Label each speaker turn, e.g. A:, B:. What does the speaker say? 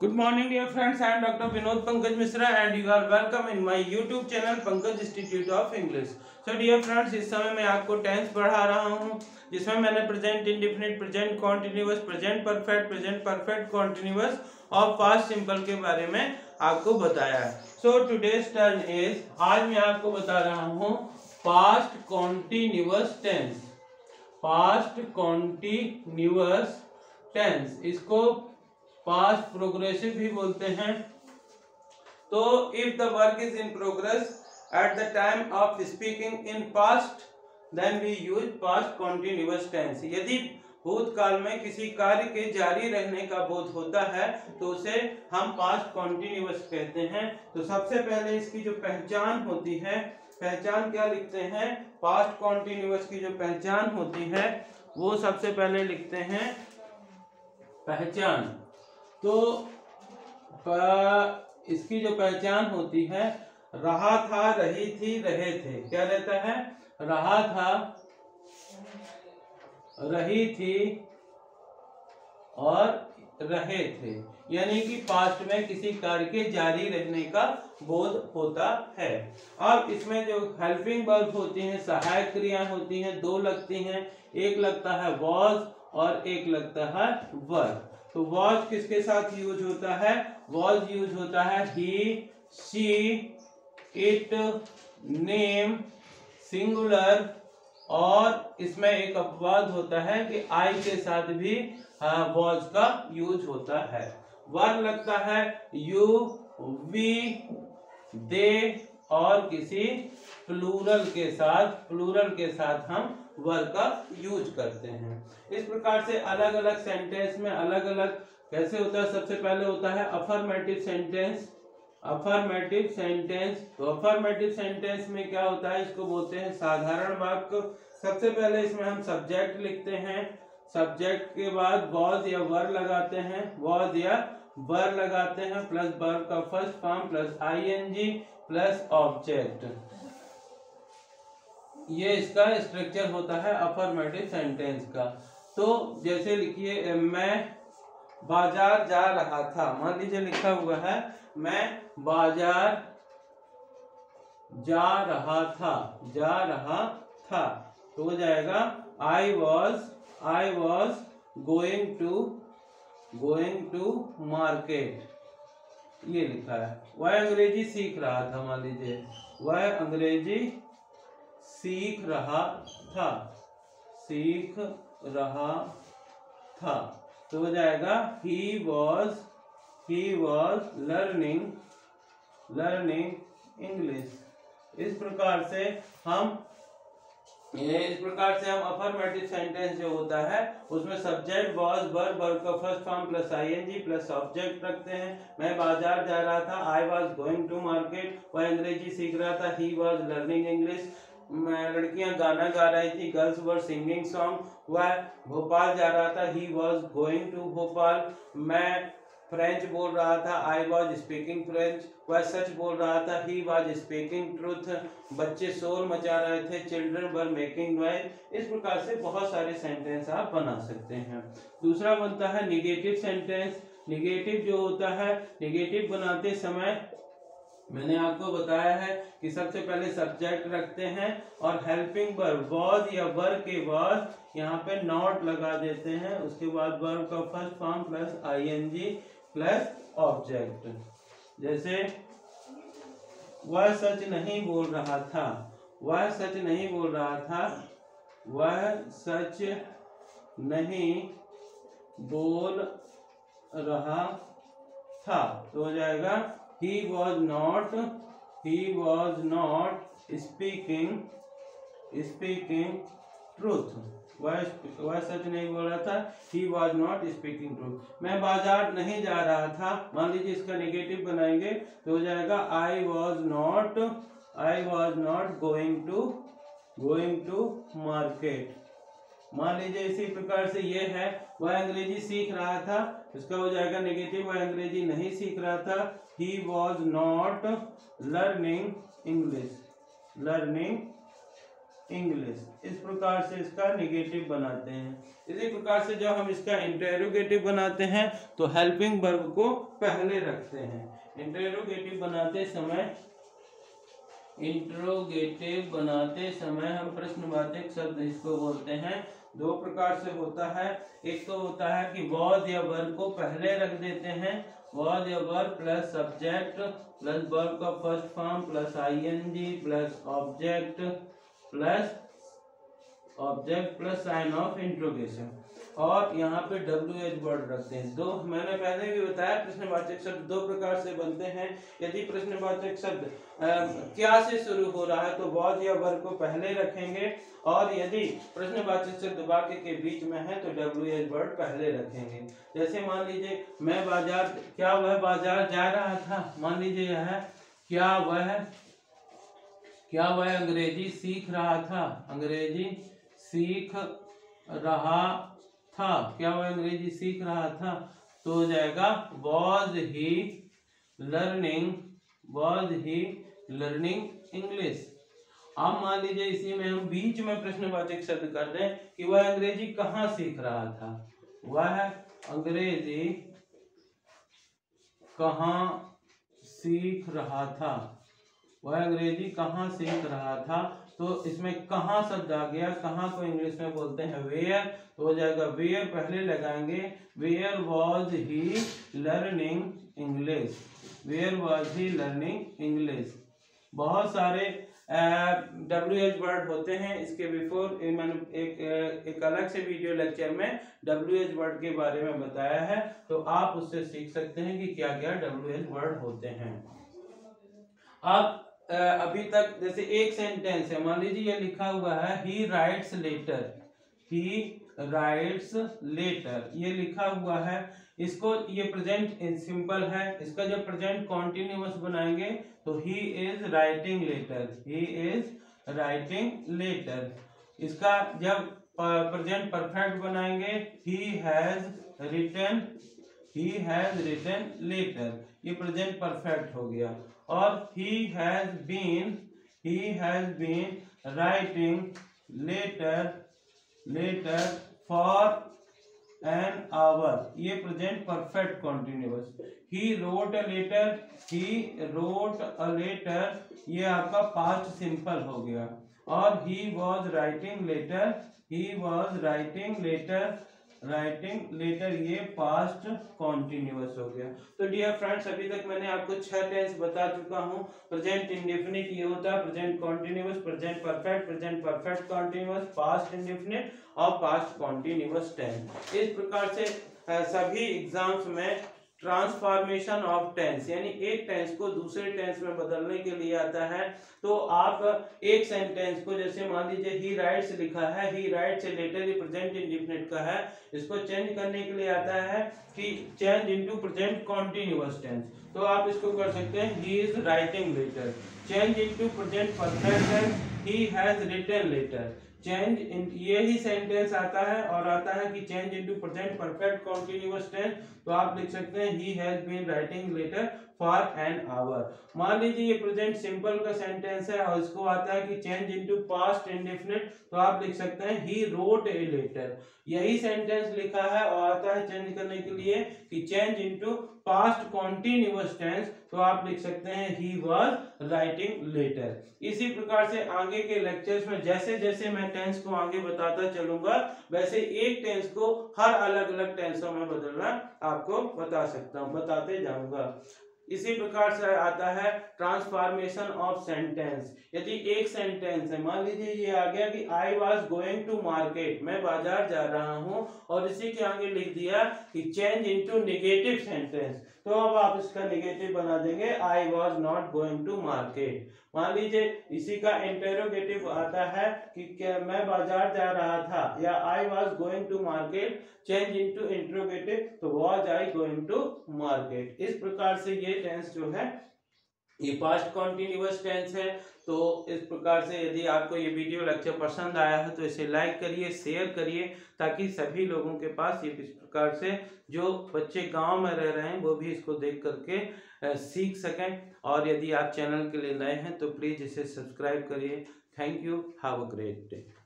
A: Good morning dear friends, I am Dr. Vinod Pankaj Misra and you are welcome in my YouTube channel Pankaj Institute of English. So dear friends, इस समय मैं आपको tense पढ़ा रहा हूँ जिसमें मैंने present indefinite, present continuous, present perfect continuous और पास्ट सिंपल के बारे में आपको बताया है. सो टुडेज टर्न इज, आज मैं आपको बता रहा हूँ past continuous tense. Past continuous tense, इसको पास्ट प्रोग्रेसिव भी बोलते हैं. तो if the work is in progress at the time of speaking in past then we use past continuous tense. यदि भूतकाल में किसी कार्य के जारी रहने का बोध होता है तो उसे हम पास्ट कॉन्टिन्यूअस कहते हैं. तो सबसे पहले इसकी जो पहचान होती है, पहचान क्या लिखते हैं, पास्ट कॉन्टिन्यूअस की जो पहचान होती है वो सबसे पहले लिखते हैं पहचान. तो इसकी जो पहचान होती है, रहा था, रही थी, रहे थे. क्या रहता है, रहा था, रही थी और रहे थे. यानी कि पास्ट में किसी कार्य के जारी रहने का बोध होता है. अब इसमें जो हेल्पिंग वर्ब होती हैं, सहायक क्रियाएं होती हैं, दो लगती हैं. एक लगता है वॉज और एक लगता है वर. तो वॉज किसके साथ यूज होता है, वॉज यूज होता है ही, शी, इट, नेम, सिंगुलर. और इसमें एक अपवाद होता है कि आई के साथ भी वॉज का यूज होता है. वर लगता है यू, वी, दे और किसी प्लूरल के साथ हम वर का यूज करते हैं. इस प्रकार से अलग अलग सेंटेंस में अलग अलग कैसे होता है. सबसे पहले होता है अफर्मेटिव सेंटेंस. अफर्मेटिव सेंटेंस, तो अफर्मेटिव सेंटेंस में क्या होता है, इसको बोलते हैं साधारण वाक्य. सबसे पहले इसमें हम सब्जेक्ट लिखते हैं. सब्जेक्ट के बाद वॉज या वर लगाते हैं, वॉज या वर लगाते हैं, प्लस वर्ब का first form plus ING plus object. ये इसका स्ट्रक्चर होता है अफर्मेटिव सेंटेंस का. तो जैसे लिखिए, मैं बाजार जा रहा था. मान लीजिए लिखा हुआ है मैं बाजार जा रहा था, जा रहा था. तो हो जाएगा I was going to market. ये लिखा है. वह अंग्रेजी सीख रहा था. मान लीजिए वह अंग्रेजी सीख रहा था, सीख रहा था. तो हो जाएगा ही वॉज लर्निंग इंग्लिश. इस प्रकार से हम अफर्मेटिव सेंटेंस जो होता है उसमें सब्जेक्ट वॉज वर्ब का first form plus ING plus object रखते हैं. मैं बाजार जा रहा था, I was going to market. वह अंग्रेजी सीख रहा था, ही वॉज लर्निंग इंग्लिश. लड़कियां गाना गा रही थी, गर्ल्स वर सिंगिंग सॉन्ग. वह भोपाल जा रहा था, he was going to Bhopal. मैं फ्रेंच बोल रहा था, आई वॉज स्पीकिंग फ्रेंच. वह सच बोल रहा था, ही वॉज स्पीकिंग ट्रूथ. बच्चे शोर मचा रहे थे, चिल्ड्रन वर मेकिंग नॉइज. इस प्रकार से बहुत सारे सेंटेंस आप बना सकते हैं. दूसरा बनता है निगेटिव सेंटेंस. निगेटिव जो होता है, निगेटिव बनाते समय मैंने आपको बताया है कि सबसे पहले सब्जेक्ट रखते हैं और हेल्पिंग वर्ब वॉज या वर के बाद यहाँ पे नॉट लगा देते हैं. उसके बाद वर्ब का first form plus ING plus object. जैसे वह सच नहीं बोल रहा था, वह सच नहीं बोल रहा था, वह सच नहीं बोल रहा था. तो हो जाएगा he was not speaking truth. वह सच नहीं बोल रहा था, he was not speaking truth. मैं बाजार नहीं जा रहा था. मान लीजिए इसका नेगेटिव बनाएंगे तो हो जाएगा I was not going to market. मान लीजिए इसी प्रकार से ये है, वह अंग्रेजी सीख रहा था, इसका हो जाएगा नेगेटिव, वह अंग्रेजी नहीं सीख रहा था, he was not learning English. इस प्रकार से इसका नेगेटिव बनाते हैं। इसी प्रकार से जब हम इसका इंटेरोगेटिव बनाते हैं तो हेल्पिंग वर्ब को पहले रखते हैं। इंटेरोगेटिव बनाते समय हम प्रश्नवाचक शब्द इसको बोलते हैं। दो प्रकार से होता है। एक तो होता है कि वॉज या वर्ब को पहले रख देते हैं, वॉज या verb plus subject plus verb का first form plus ING plus object plus sign of interrogation, और यहाँ पे WH वर्ड रखते हैं। दो, मैंने पहले भी बताया प्रश्नवाचक शब्द दो प्रकार से बनते हैं। यदि प्रश्नवाचक शब्द क्या से शुरू हो रहा है तो वॉज या वर्ब को पहले रखेंगे, और यदि प्रश्नवाचक शब्द वाक्य के बीच में है तो WH वर्ड पहले रखेंगे। जैसे मान लीजिए मैं बाजार, क्या वह बाजार जा रहा था, मान लीजिए यह है क्या वह अंग्रेजी सीख रहा था, अंग्रेजी सीख रहा था, क्या वह अंग्रेजी सीख रहा था, तो हो जाएगा was he learning इंग्लिश। अब मान लीजिए इसी में हम बीच में प्रश्नवाचक शब्द कर दें कि वह अंग्रेजी कहाँ सीख रहा था, वह अंग्रेजी कहाँ सीख रहा था, वह अंग्रेजी कहाँ सीख रहा था, तो इसमें कहाँ शब्द आ गया। कहाँ को इंग्लिश में बोलते हैं वेयर, तो हो जाएगा वेयर पहले लगाएंगे, where was he learning English, where was he learning English. बहुत सारे WH वर्ड होते हैं। इसके बिफोर मैंने एक अलग से वीडियो लेक्चर में WH वर्ड के बारे में बताया है, तो आप उससे सीख सकते हैं कि क्या क्या WH वर्ड होते हैं। अब अभी तक जैसे एक सेंटेंस है, मान लीजिए ये लिखा हुआ है ही राइट्स लेटर, ये लिखा हुआ है। इसको, ये प्रेजेंट सिंपल है, इसका जब प्रेजेंट कॉन्टिन्यूअस बनाएंगे तो ही इज राइटिंग लेटर। इसका जब प्रेजेंट परफेक्ट बनाएंगे ही हैज रिटन लेटर, ये प्रेजेंट परफेक्ट हो गया। और he has been writing letter for an hour, ये present perfect continuous. he wrote a letter, ये आपका पास्ट सिंपल हो गया। और he was writing लेटर, ये पास्ट कॉन्टिन्यूअस हो गया। तो डियर फ्रेंड्स, अभी तक मैंने आपको 6 टेंस बता चुका हूँ। प्रेजेंट इंडेफिनिट ये होता है, present continuous, present perfect continuous, past indefinite और पास्ट कॉन्टिन्यूअस टेंस। इस प्रकार से सभी एग्जाम्स में ट्रांसफॉर्मेशन ऑफ टेंस, यानी एक टेंस को दूसरे टेंस में बदलने के लिए आता है। तो आप एक सेंटेंस को, जैसे मान लीजिए ही राइट्स लिखा है, ही राइट्स लेटर, ये प्रेजेंट इंडेफिनिट का है, इसको चेंज करने के लिए आता है कि change into present continuous tense. तो आप इसको कर सकते हैं he is writing letter, change into present perfect tense, he has written letter, change in, ये ही सेंटेंस आता है। और आता है कि change into present perfect continuous tense, तो आप लिख सकते हैं he has been writing letter for an hour. मान लीजिए ये प्रेजेंट सिंपल का सेंटेंस है और इसको आता है कि चेंज इनटू पास्ट इंडेफिनिट, तो आप लिख सकते हैं ही रोट ए लेटर। यही सेंटेंस लिखा है और आता है चेंज करने के लिए कि change into past continuous tense, तो आप लिख सकते हैं ही वाज राइटिंग लेटर। इसी प्रकार से आगे के लेक्चर्स में जैसे जैसे मैं टेंस को आगे बताता चलूंगा, वैसे एक टेंस को हर अलग अलग टेंसों में बदलना आपको बताते जाऊंगा। इसी प्रकार से आता है ट्रांसफॉर्मेशन ऑफ सेंटेंस। यदि एक सेंटेंस है, मान लीजिए ये आ गया कि I was going to market, मैं बाजार जा रहा हूं, और इसी के आगे लिख दिया कि चेंज इनटू नेगेटिव सेंटेंस, तो अब आप इसका नेगेटिव बना देंगे I was not going to market. मान लीजिए इसी का इंटेरोगेटिव आता है कि क्या मैं बाजार जा रहा था, या I was going to market, change into interrogative, तो was I going to market. इस प्रकार से ये टेंस जो है ये पास्ट कॉन्टिन्यूअस टेंस है। तो इस प्रकार से यदि आपको ये वीडियो लेक्चर पसंद आया है तो इसे लाइक करिए, शेयर करिए, ताकि सभी लोगों के पास ये इस प्रकार से जो बच्चे गांव में रह रहे हैं वो भी इसको देख करके सीख सकें। और यदि आप चैनल के लिए नए हैं तो प्लीज़ इसे सब्सक्राइब करिए। Thank you, have a great day.